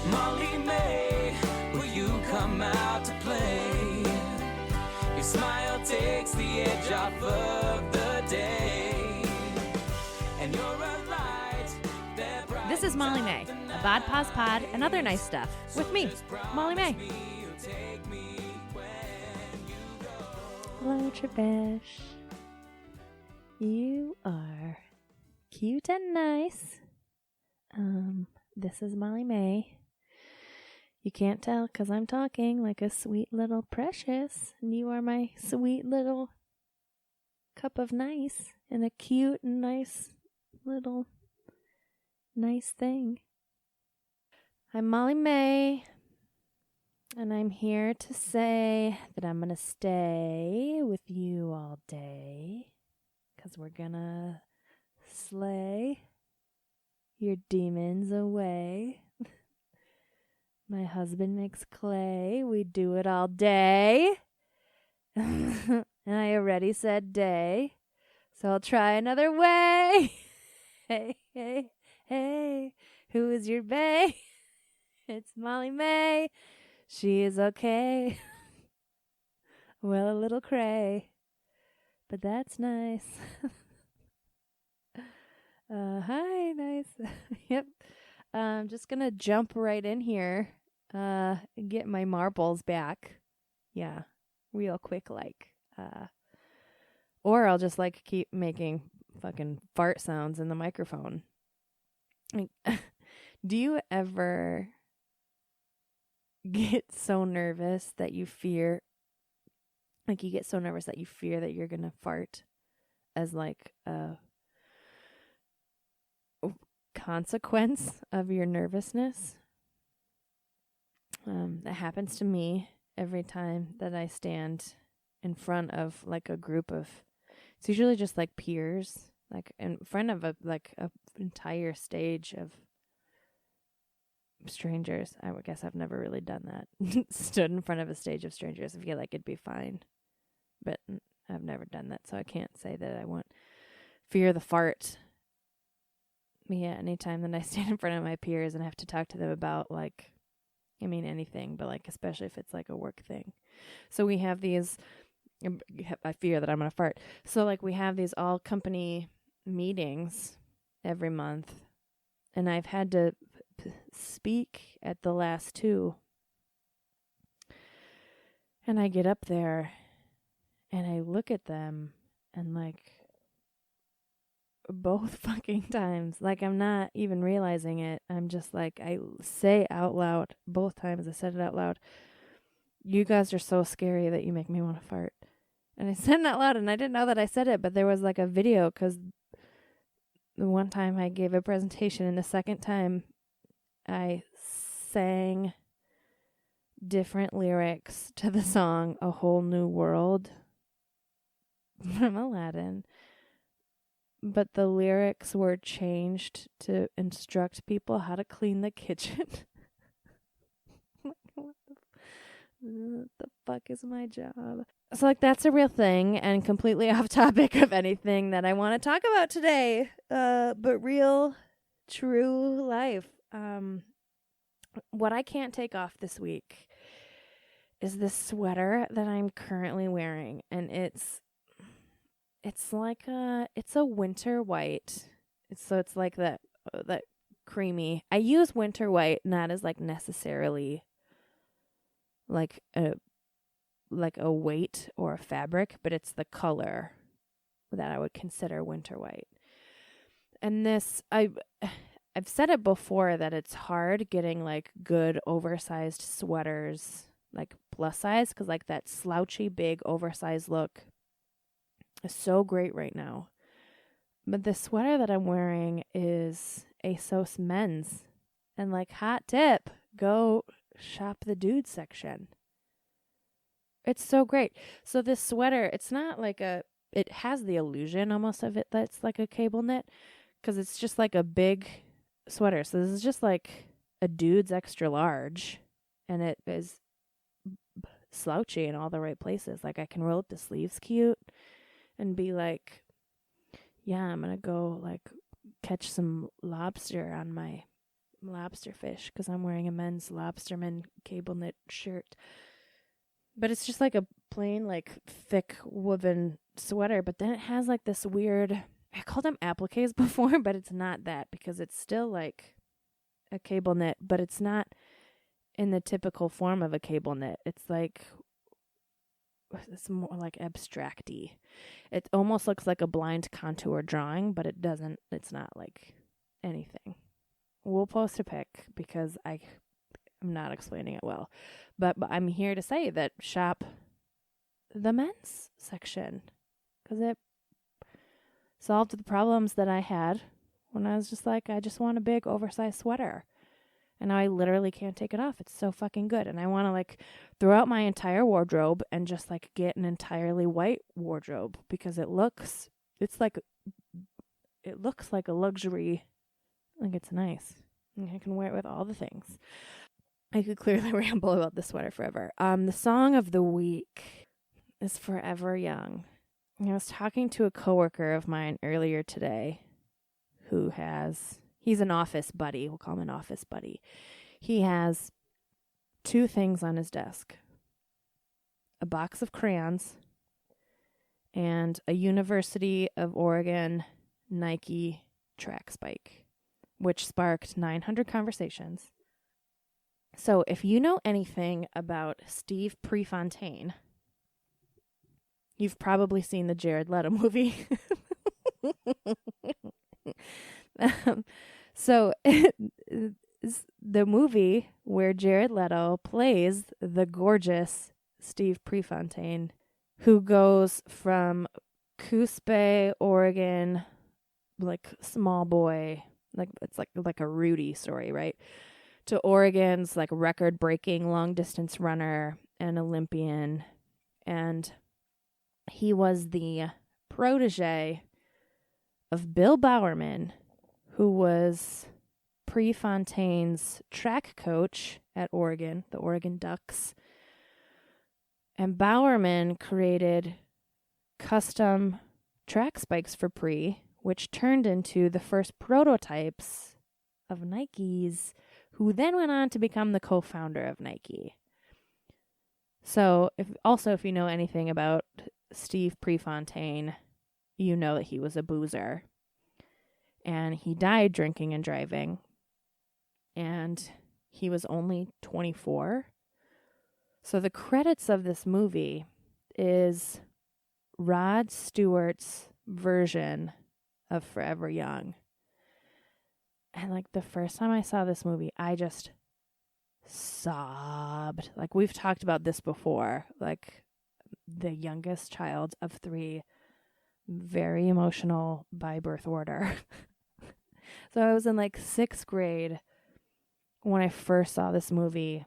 Molly May, will you come out to play? Your smile takes the edge off of the day, and you're a light that brightens. This is Molly May, a Bod Pause Pod and other nice stuff with me, Molly May. Hello, Tripesh. You are cute and nice. This is Molly May. You can't tell because I'm talking like a sweet little precious, and you are my sweet little cup of nice and a cute and nice little nice thing. I'm Molly May, and I'm here to say that I'm going to stay with you all day because we're going to slay your demons away. My husband makes clay. We do it all day. And I already said day, so I'll try another way. Hey, hey, hey, who is your bae? It's Molly May. She is okay. Well, a little cray, but that's nice. Hi, nice. Yep. I'm just going to jump right in here, get my marbles back. Yeah, real quick, like. Or I'll just, like, keep making fucking fart sounds in the microphone. Like, do you ever get so nervous that you fear, like, you get so nervous that you fear that you're going to fart as, like, a consequence of your nervousness? That happens to me every time that I stand in front of like a group of, it's usually just like peers, like in front of a entire stage of strangers. I would guess I've never really done that. Stood in front of a stage of strangers. I feel like it'd be fine, but I've never done that, so I can't say that I won't fear the fart. Yeah, anytime that I stand in front of my peers and I have to talk to them about, like, I mean, anything, but, like, especially if it's, like, a work thing. So we have these, I fear that I'm going to fart. So, like, we have these all-company meetings every month, and I've had to speak at the last two. And I get up there, and I look at them, and, like, both fucking times, like, I'm not even realizing it. I'm just like, I say out loud, both times I said it out loud, you guys are so scary that you make me want to fart. And I said it out loud, and I didn't know that I said it, but there was like a video, because the one time I gave a presentation, and the second time I sang different lyrics to the song A Whole New World from Aladdin. But the lyrics were changed to instruct people how to clean the kitchen. What the fuck is my job? So, like, that's a real thing and completely off topic of anything that I want to talk about today. But real, true life. What I can't take off this week is this sweater that I'm currently wearing, and it's like it's a winter white. It's like that creamy. I use winter white not as like necessarily like a weight or a fabric, but it's the color that I would consider winter white. And this, I've said it before that it's hard getting like good oversized sweaters, like plus size, because like that slouchy big oversized look is so great right now. But the sweater that I'm wearing is ASOS men's. And like, hot tip, go shop the dude section. It's so great. So this sweater, it's not like it has the illusion almost of it that's like a cable knit, because it's just like a big sweater. So this is just like a dude's extra large, and it is slouchy in all the right places. Like, I can roll up the sleeves cute and be like, yeah, I'm gonna go like catch some lobster on my lobster fish because I'm wearing a men's lobsterman cable knit shirt. But it's just like a plain, like, thick woven sweater. But then it has like this weird, I called them appliques before, but it's not that because it's still like a cable knit, but it's not in the typical form of a cable knit. It's like, it's more like abstract-y. It almost looks like a blind contour drawing, but it doesn't, it's not like anything. We'll post a pic because I'm not explaining it well. But I'm here to say that shop the men's section because it solved the problems that I had when I was just like, I just want a big oversized sweater. And now I literally can't take it off. It's so fucking good. And I want to like throw out my entire wardrobe and just like get an entirely white wardrobe because it looks like a luxury. Like it's nice. And I can wear it with all the things. I could clearly ramble about this sweater forever. The song of the week is Forever Young. I was talking to a coworker of mine earlier today he's an office buddy. We'll call him an office buddy. He has 2 things on his desk. A box of crayons and a University of Oregon Nike track spike, which sparked 900 conversations. So if you know anything about Steve Prefontaine, you've probably seen the Jared Leto movie. So the movie where Jared Leto plays the gorgeous Steve Prefontaine, who goes from Coos Bay, Oregon, like small boy, like it's like a Rudy story, right? To Oregon's like record-breaking long-distance runner and Olympian, and he was the protege of Bill Bowerman, who was Prefontaine's track coach at Oregon, the Oregon Ducks. And Bowerman created custom track spikes for Pre, which turned into the first prototypes of Nikes, who then went on to become the co-founder of Nike. So, if you know anything about Steve Prefontaine, you know that he was a boozer. And he died drinking and driving. And he was only 24. So the credits of this movie is Rod Stewart's version of Forever Young. And like the first time I saw this movie, I just sobbed. Like we've talked about this before. Like the youngest child of 3, very emotional by birth order. So I was in like 6th grade when I first saw this movie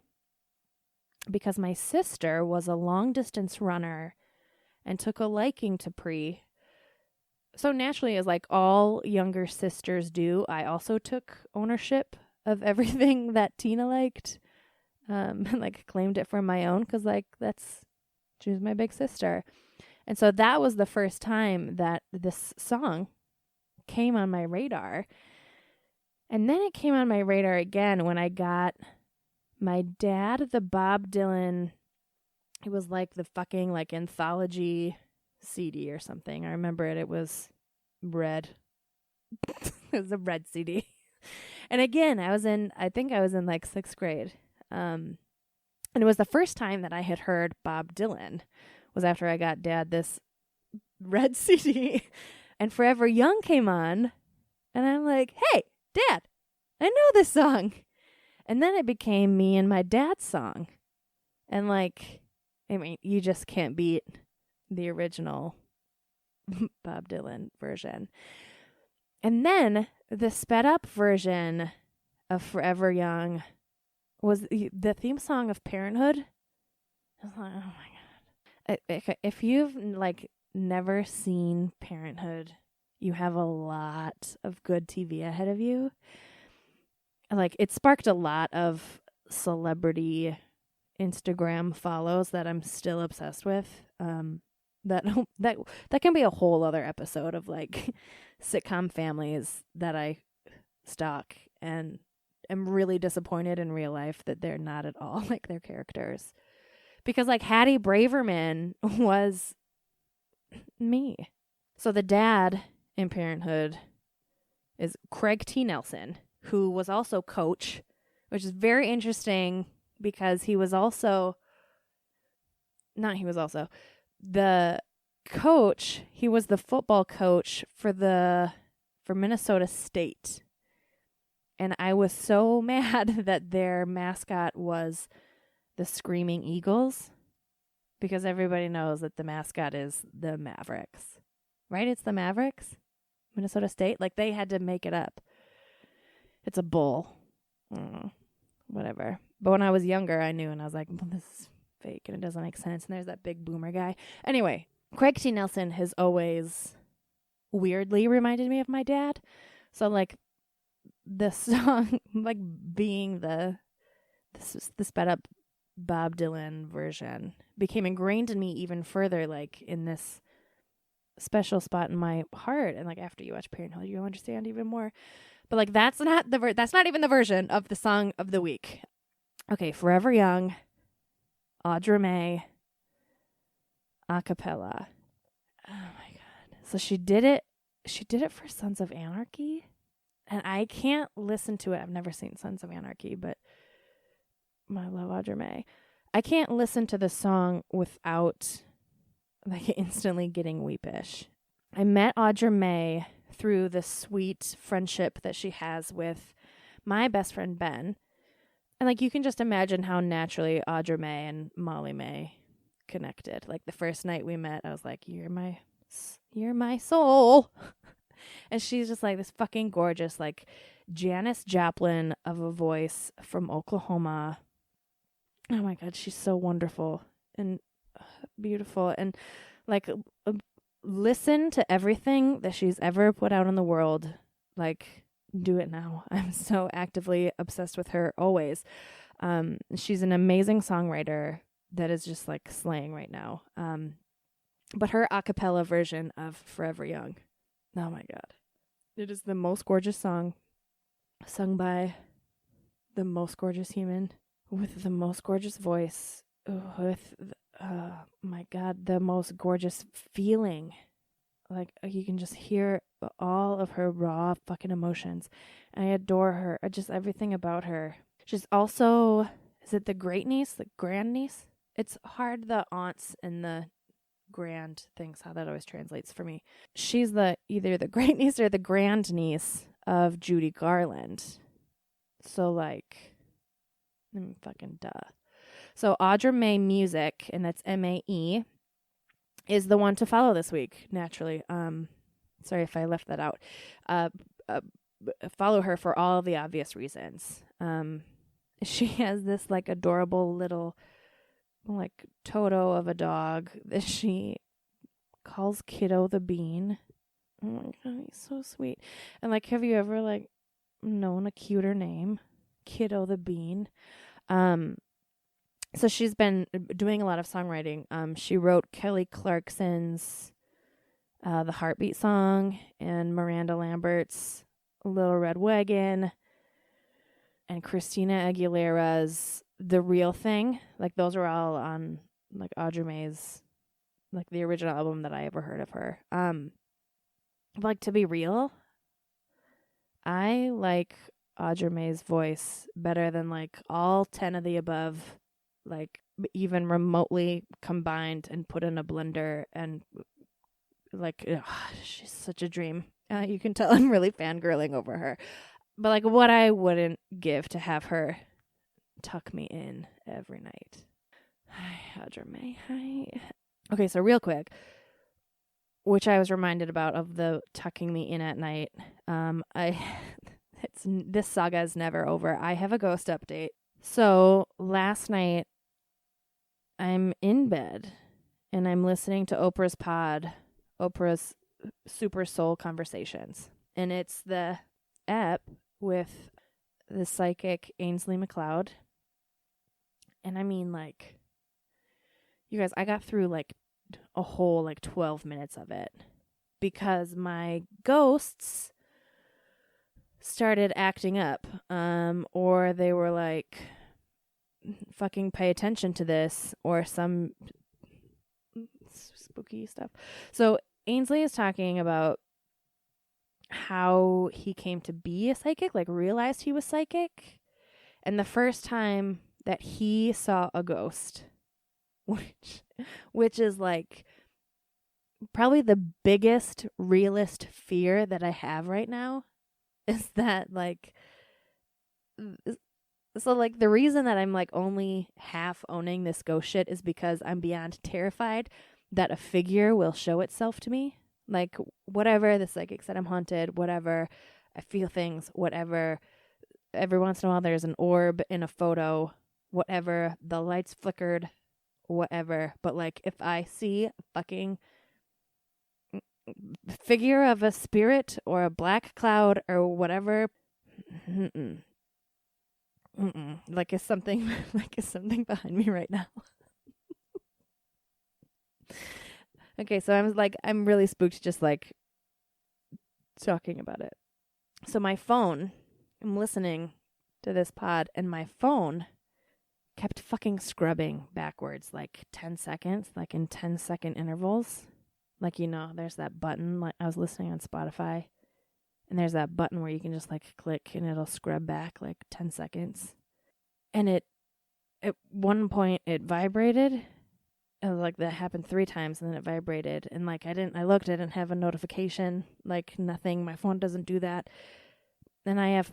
because my sister was a long distance runner and took a liking to Pre. So naturally, as like all younger sisters do, I also took ownership of everything that Tina liked, and like claimed it for my own because like she was my big sister. And so that was the first time that this song came on my radar. And then it came on my radar again when I got my dad the Bob Dylan. It was like the fucking like anthology CD or something. I remember it. It was red. It was a red CD. And again, I think I was in like 6th grade. And it was the first time that I had heard Bob Dylan was after I got Dad this red CD. And Forever Young came on. And I'm like, hey, Dad, I know this song. And then it became me and my dad's song. And like, I mean, you just can't beat the original Bob Dylan version. And then the sped up version of Forever Young was the theme song of Parenthood. I was like, oh my God. If you've like never seen Parenthood, you have a lot of good TV ahead of you. Like it sparked a lot of celebrity Instagram follows that I'm still obsessed with. That can be a whole other episode of like sitcom families that I stalk and am really disappointed in real life that they're not at all like their characters. Because like Hattie Braverman was me. So the dad in Parenthood is Craig T. Nelson, who was also coach, which is very interesting because he was also the coach. He was the football coach for Minnesota State. And I was so mad that their mascot was the Screaming Eagles, because everybody knows that the mascot is the Mavericks. Right? It's the Mavericks? Minnesota State? Like, they had to make it up. It's a bull. Whatever. But when I was younger, I knew, and I was like, well, this is fake, and it doesn't make sense. And there's that big boomer guy. Anyway, Craig T. Nelson has always weirdly reminded me of my dad. So, like, the song, like, being the sped up Bob Dylan version became ingrained in me even further, like, in this special spot in my heart. And like, after you watch Parenthood, you understand even more. But like, that's not even the version of the song of the week. Okay, Forever Young, Audra May, a cappella. Oh my god. So she did it for Sons of Anarchy, and I can't listen to it. I've never seen Sons of Anarchy, but I love Audra May. I can't listen to the song without like instantly getting weepish. I met Audra May through the sweet friendship that she has with my best friend Ben. And like, you can just imagine how naturally Audra May and Molly May connected. Like, the first night we met, I was like, you're my soul. And she's just like this fucking gorgeous, like Janis Joplin of a voice from Oklahoma. Oh my god, she's so wonderful and beautiful. And like, listen to everything that she's ever put out in the world. Like, do it now. I'm so actively obsessed with her always. She's an amazing songwriter that is just like slaying right now. But her a cappella version of Forever Young, oh my god, it is the most gorgeous song sung by the most gorgeous human with the most gorgeous voice, with my god, the most gorgeous feeling. Like, you can just hear all of her raw fucking emotions. I adore her. Just everything about her. She's also, is it the great niece, the grand niece? It's hard, the aunts and the grand things, how that always translates for me. She's either the great niece or the grand niece of Judy Garland. So like, fucking duh. So Audra May Music, and that's MAE, is the one to follow this week, naturally. Sorry if I left that out. Follow her for all the obvious reasons. She has this like adorable little like Toto of a dog that she calls Kiddo the Bean. Oh my god, he's so sweet. And like, have you ever like known a cuter name? Kiddo the Bean. So she's been doing a lot of songwriting. She wrote Kelly Clarkson's The Heartbeat song and Miranda Lambert's Little Red Wagon and Christina Aguilera's The Real Thing. Like, those are all on like Audra May's, like the original album that I ever heard of her. Like, to be real, I like Audra May's voice better than like all 10 of the above, like even remotely combined and put in a blender, and like, ugh, she's such a dream. You can tell I'm really fangirling over her, but like, what I wouldn't give to have her tuck me in every night. Hi, Audra May. Hi. Okay, so real quick, which I was reminded about of the tucking me in at night. This saga is never over. I have a ghost update. So last night, I'm in bed and I'm listening to Oprah's Super Soul Conversations. And it's the ep with the psychic Ainsley McLeod. And I mean, like, you guys, I got through like a whole like 12 minutes of it because my ghosts started acting up, or they were like, fucking pay attention to this, or some spooky stuff. So Ainsley is talking about how he came to be a psychic, like realized he was psychic, and the first time that he saw a ghost, which is like probably the biggest realist fear that I have right now, is that like, so like the reason that I'm like only half owning this ghost shit is because I'm beyond terrified that a figure will show itself to me. Like whatever, the psychic said I'm haunted, whatever, I feel things, whatever. Every once in a while there's an orb in a photo, whatever, the lights flickered, whatever. But like if I see a fucking figure of a spirit or a black cloud or whatever, like is something behind me right now. Okay, so I'm really spooked just like talking about it. So my phone, I'm listening to this pod, and my phone kept fucking scrubbing backwards like 10 seconds, like in 10-second intervals. Like, you know, there's that button, like I was listening on Spotify, and there's that button where you can just like click and it'll scrub back like 10 seconds. And at one point it vibrated. Like that happened 3 times, and then it vibrated, and like I looked, I didn't have a notification, like nothing. My phone doesn't do that, and I have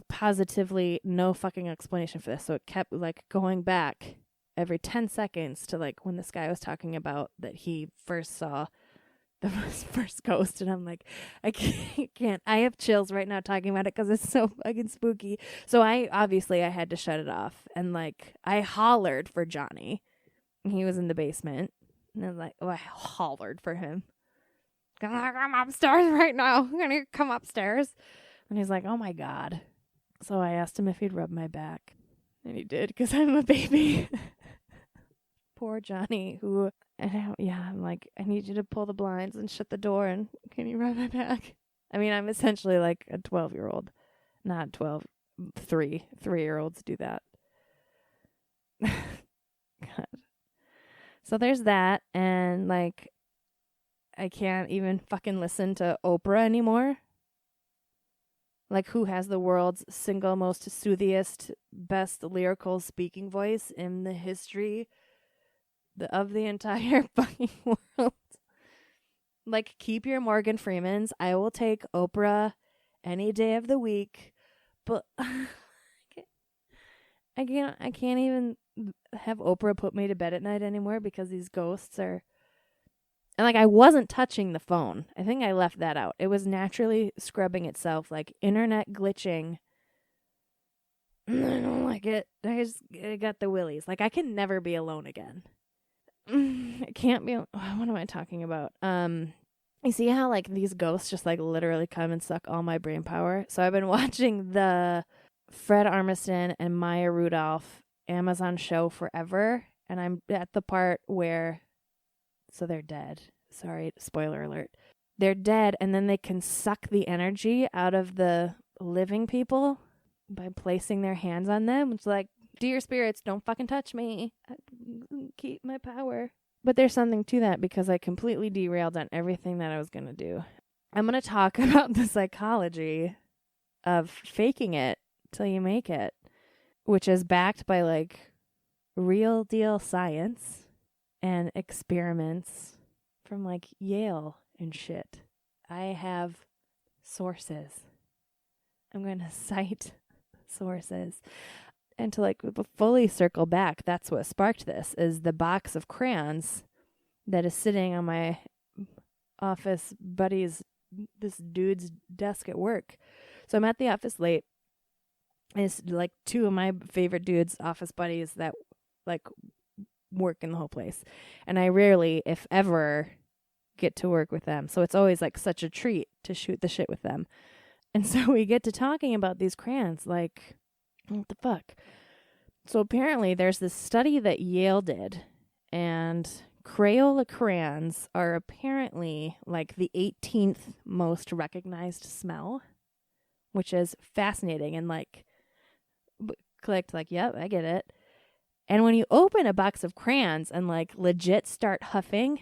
positively no fucking explanation for this. So it kept like going back every 10 seconds to like when this guy was talking about that he first saw the first ghost, and I'm like, I can't. I have chills right now talking about it because it's so fucking spooky. So I had to shut it off, and like I hollered for Johnny. He was in the basement, and I was like, I hollered for him. I'm upstairs right now. I'm going to come upstairs. And he's like, oh my God. So I asked him if he'd rub my back. And he did, because I'm a baby. Poor Johnny, who, I'm like, I need you to pull the blinds and shut the door, and can you rub my back? I mean, I'm essentially like a 12-year-old. Not 12, 3-year-olds do that. God. So there's that, and like I can't even fucking listen to Oprah anymore. Like, who has the world's single most soothiest, best lyrical speaking voice in the history of the entire fucking world? Like, keep your Morgan Freemans. I will take Oprah any day of the week, but I can't even have Oprah put me to bed at night anymore because these ghosts are. And like I wasn't touching the phone. I think I left that out. It was naturally scrubbing itself, like internet glitching. I don't like it. I got the willies. Like I can never be alone again. It can't be. What am I talking about? You see how like these ghosts just like literally come and suck all my brain power? So I've been watching the Fred Armisen and Maya Rudolph Amazon show Forever, and I'm at the part where, so they're dead. Sorry, spoiler alert. They're dead, and then they can suck the energy out of the living people by placing their hands on them. It's like, dear spirits, don't fucking touch me. Keep my power. But there's something to that because I completely derailed on everything that I was going to do. I'm going to talk about the psychology of faking it till you make it, which is backed by like real deal science and experiments from like Yale and shit. I have sources. I'm going to cite sources. And to like fully circle back, that's what sparked this, is the box of crayons that is sitting on my office this dude's desk at work. So I'm at the office late. It's like 2 of my favorite dudes, office buddies that like work in the whole place. And I rarely, if ever, get to work with them. So it's always like such a treat to shoot the shit with them. And so we get to talking about these crayons, like, what the fuck? So apparently there's this study that Yale did, and Crayola crayons are apparently like the 18th most recognized smell. which is fascinating and like clicked like, yep, I get it. And when you open a box of crayons and like legit start huffing,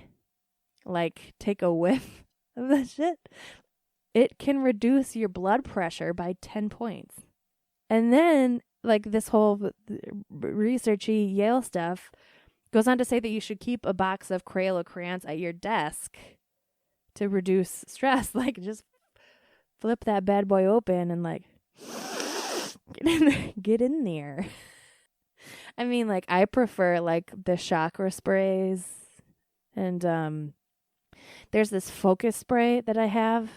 like take a whiff of that shit, it can reduce your blood pressure by 10 points. And then like this whole researchy Yale stuff goes on to say that you should keep a box of Crayola crayons at your desk to reduce stress. Like just flip that bad boy open and like get in there. I mean, like I prefer like the chakra sprays, and there's this focus spray that I have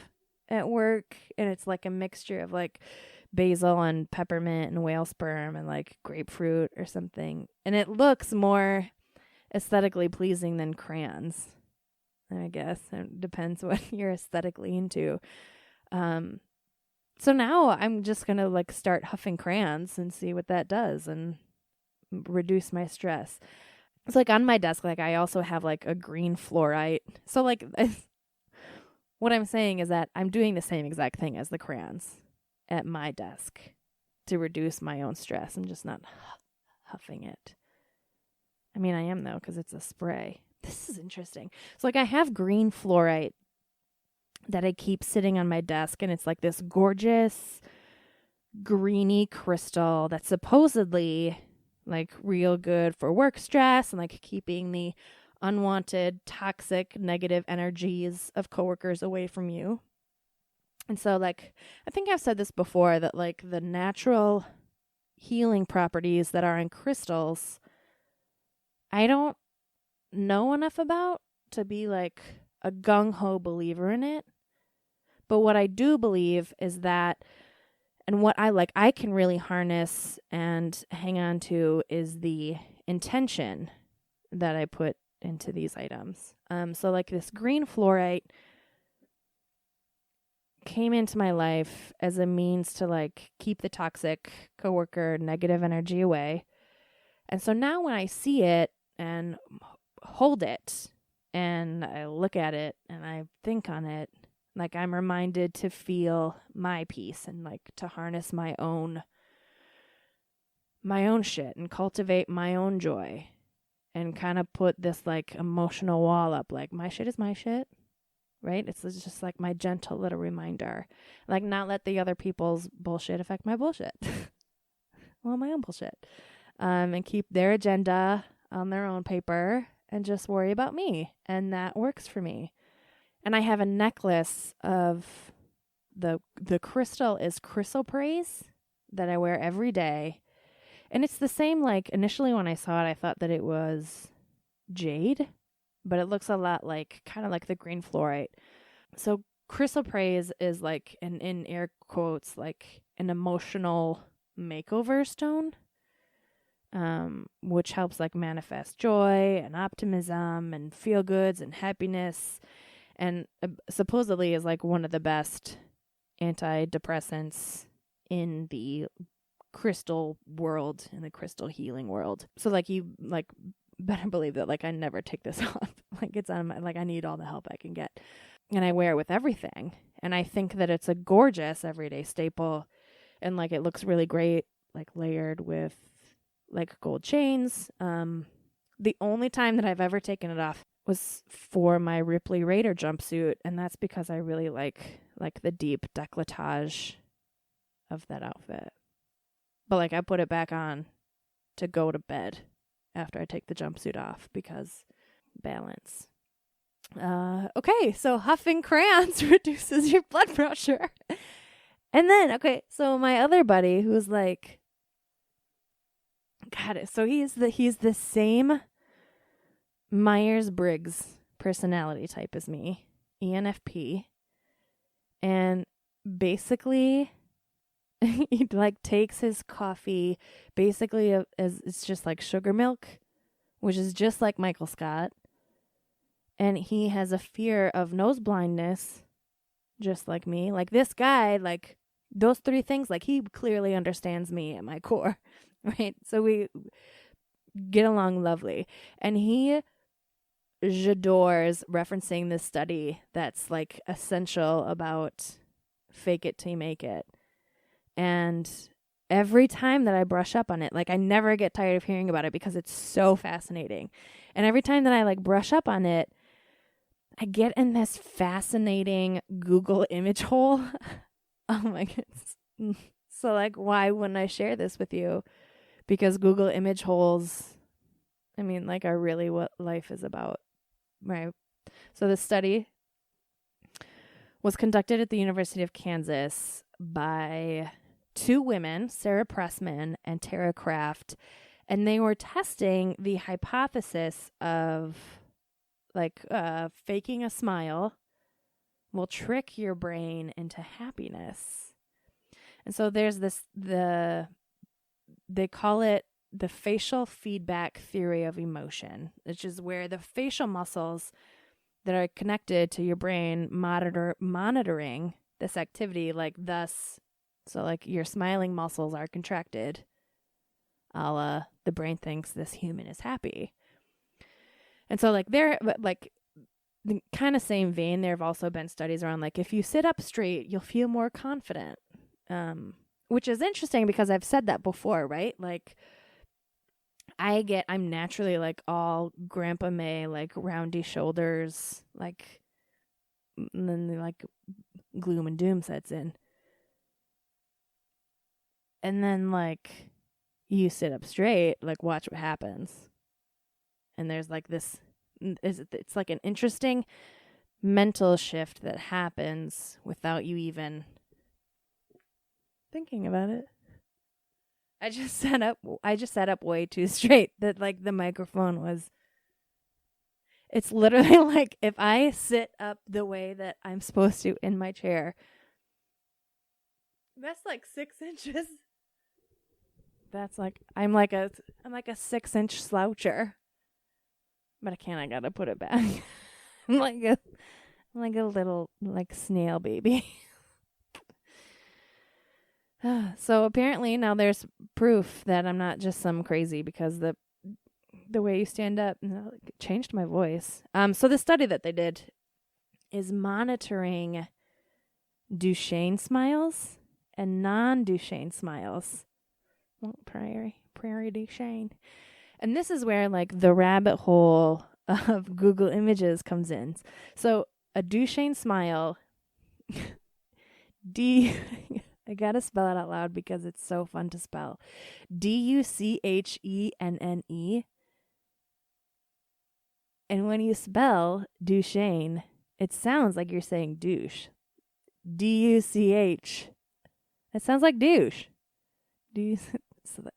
at work, and it's like a mixture of like basil and peppermint and whale sperm and like grapefruit or something, and it looks more aesthetically pleasing than crayons, I guess. It depends what you're aesthetically into. So now I'm just gonna like start huffing crayons and see what that does and reduce my stress. It's like on my desk, like I also have like a green fluorite. So like what I'm saying is that I'm doing the same exact thing as the crayons at my desk to reduce my own stress. I'm just not huffing it. I mean, I am though, because it's a spray. This is interesting. So like I have green fluorite that I keep sitting on my desk, and it's like this gorgeous greeny crystal that's supposedly like real good for work stress and like keeping the unwanted, toxic, negative energies of coworkers away from you. And so like, I think I've said this before, that like the natural healing properties that are in crystals, I don't know enough about to be like a gung-ho believer in it. But what I do believe is that, and what I can really harness and hang on to, is the intention that I put into these items. So like this green fluorite came into my life as a means to like keep the toxic coworker negative energy away. And so now when I see it and hold it and I look at it and I think on it, like I'm reminded to feel my peace and like to harness my own shit and cultivate my own joy and kind of put this like emotional wall up, like my shit is my shit, right? It's just like my gentle little reminder, like not let the other people's bullshit affect my bullshit. Well, my own bullshit, and keep their agenda on their own paper and just worry about me. And that works for me. And I have a necklace of the crystal is chrysoprase that I wear every day. And it's the same, like initially when I saw it, I thought that it was jade, but it looks a lot like, kind of like the green fluorite. So chrysoprase is like, in air quotes, like an emotional makeover stone, which helps like manifest joy and optimism and feel goods and happiness. And supposedly is like one of the best antidepressants in the crystal world, in the crystal healing world. So like you like better believe that like I never take this off. Like it's on my, like I need all the help I can get. And I wear it with everything. And I think that it's a gorgeous everyday staple. And like it looks really great, like layered with like gold chains. The only time that I've ever taken it off was for my Ripley Raider jumpsuit, and that's because I really like the deep décolletage of that outfit. But like I put it back on to go to bed after I take the jumpsuit off because balance. Okay, so huffing crayons reduces your blood pressure. And then, okay, so my other buddy who's like, God, so he's the same Myers-Briggs personality type as me, ENFP, and basically he like takes his coffee basically as it's just like sugar milk, which is just like Michael Scott, and he has a fear of nose blindness, just like me. Like this guy, like those three things, like he clearly understands me at my core, right? So we get along lovely, and he j'adores referencing this study that's like essential about fake it till you make it. And every time that I brush up on it, like I never get tired of hearing about it because it's so fascinating. And every time that I like brush up on it, I get in this fascinating Google image hole. Oh my goodness. So like, why wouldn't I share this with you? Because Google image holes, I mean, like, are really what life is about, right? So this study was conducted at the University of Kansas by two women, Sarah Pressman and Tara Kraft, and they were testing the hypothesis of like faking a smile will trick your brain into happiness. And so there's they call it the facial feedback theory of emotion, which is where the facial muscles that are connected to your brain monitoring this activity, like thus, so like your smiling muscles are contracted, a la the brain thinks this human is happy. And so like they're like the kind of same vein, there have also been studies around like if you sit up straight, you'll feel more confident. Which is interesting because I've said that before, right? Like I'm naturally like all Grandpa May, like roundy shoulders, like, and then like gloom and doom sets in. And then like you sit up straight, like watch what happens. And there's like this, it's like an interesting mental shift that happens without you even thinking about it. I just sat up way too straight that like the microphone was. It's literally like if I sit up the way that I'm supposed to in my chair, that's like 6 inches. That's like I'm like a 6-inch sloucher. But I gotta put it back. I'm like a little like snail baby. So apparently now there's proof that I'm not just some crazy because the way you stand up changed my voice. So the study that they did is monitoring Duchenne smiles and non-Duchenne smiles. Well, prairie Duchenne. And this is where like the rabbit hole of Google Images comes in. So a Duchenne smile, I gotta spell it out loud because it's so fun to spell. Duchenne. And when you spell Duchenne, it sounds like you're saying douche. Duch. It sounds like douche.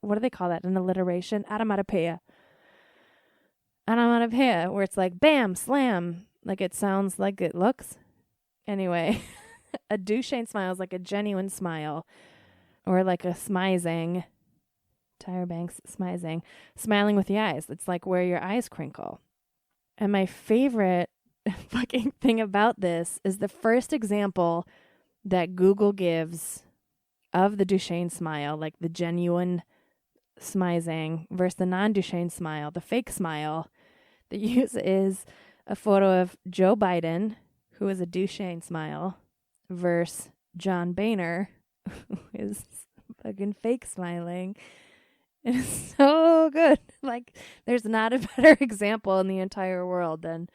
What do they call that? An alliteration? Onomatopoeia. Where it's like bam, slam. Like it sounds like it looks. Anyway. A Duchenne smile is like a genuine smile, or like a smizing, Tyra Banks smizing, smiling with the eyes. It's like where your eyes crinkle. And my favorite fucking thing about this is the first example that Google gives of the Duchenne smile, like the genuine smizing versus the non-Duchenne smile, the fake smile. The use is a photo of Joe Biden, who is a Duchenne smile, versus John Boehner, who is fucking fake smiling. It's so good. Like, there's not a better example in the entire world than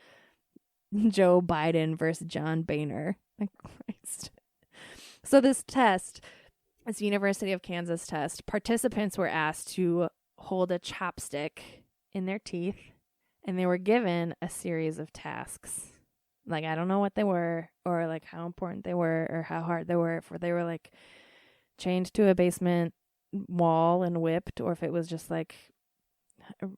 Joe Biden versus John Boehner. Like, Christ. So this test, this University of Kansas test, participants were asked to hold a chopstick in their teeth, and they were given a series of tasks. Like, I don't know what they were, or like how important they were, or how hard they were, if they were like chained to a basement wall and whipped, or if it was just like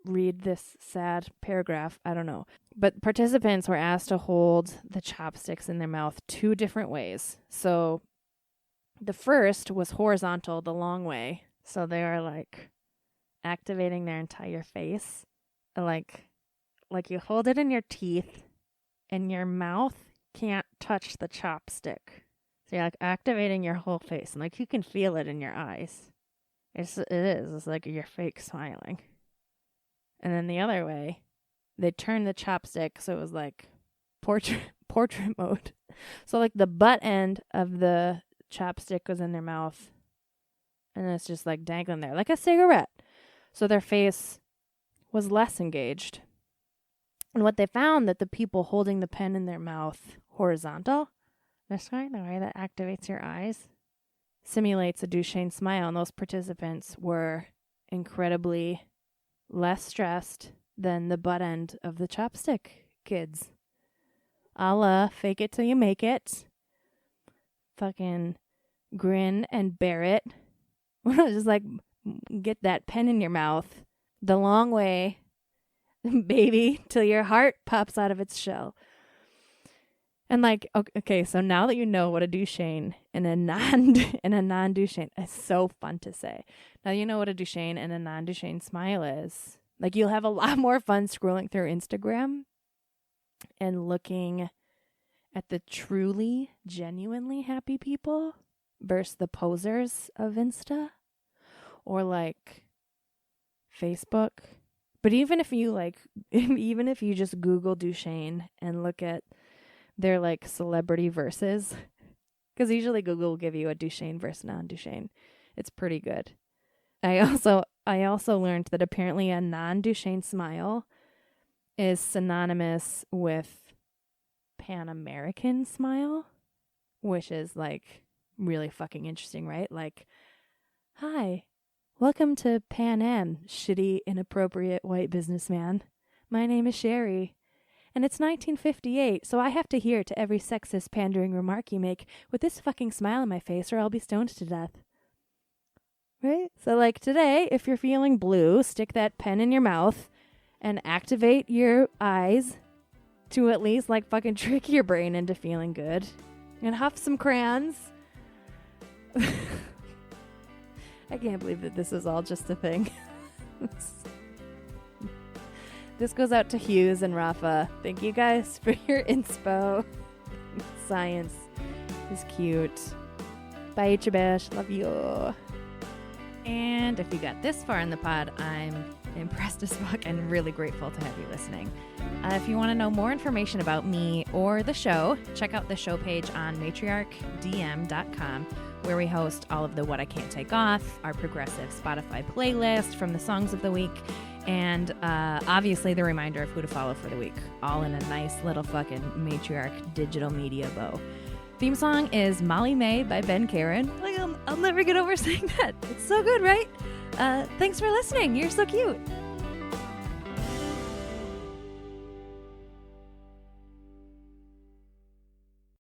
read this sad paragraph. I don't know. But participants were asked to hold the chopsticks in their mouth 2 different ways. So the first was horizontal, the long way. So they are like activating their entire face. Like you hold it in your teeth and your mouth can't touch the chopstick. So you're like activating your whole face, and like you can feel it in your eyes. It's like you're fake smiling. And then the other way, they turned the chopstick so it was like portrait mode. So like the butt end of the chopstick was in their mouth, and it's just like dangling there like a cigarette. So their face was less engaged. And what they found that the people holding the pen in their mouth horizontal, this way, the way that activates your eyes, simulates a Duchenne smile. And those participants were incredibly less stressed than the butt end of the chopstick kids. A la fake it till you make it. Fucking grin and bear it. Just like get that pen in your mouth the long way, baby, till your heart pops out of its shell. And like, okay, so now that you know what a Duchenne and a non-Duchenne, it's so fun to say. Now you know what a Duchenne and a non-Duchenne smile is. Like, you'll have a lot more fun scrolling through Instagram and looking at the truly, genuinely happy people versus the posers of Insta or like Facebook. But even if you just Google Duchenne and look at their like celebrity verses, because usually Google will give you a Duchenne versus non-Duchenne. It's pretty good. I also learned that apparently a non-Duchenne smile is synonymous with Pan-American smile, which is like really fucking interesting, right? Like, hi, welcome to Pan Am, shitty, inappropriate white businessman. My name is Sherry. And it's 1958, so I have to hear to every sexist pandering remark you make with this fucking smile on my face or I'll be stoned to death. Right? So like today, if you're feeling blue, stick that pen in your mouth and activate your eyes to at least like fucking trick your brain into feeling good. And huff some crayons. I can't believe that this is all just a thing. This goes out to Hughes and Rafa. Thank you guys for your inspo. Science is cute. Bye, Chabash. Love you. And if you got this far in the pod, I'm impressed as fuck and really grateful to have you listening. If you want to know more information about me or the show, check out the show page on matriarchdm.com, where we host all of the What I Can't Take Off, our progressive Spotify playlist from the songs of the week, and obviously the reminder of who to follow for the week, all in a nice little fucking Matriarch digital media bow. Theme song is Molly May by Ben Karen. Like, I'll never get over saying that. It's so good, right? Thanks for listening. You're so cute.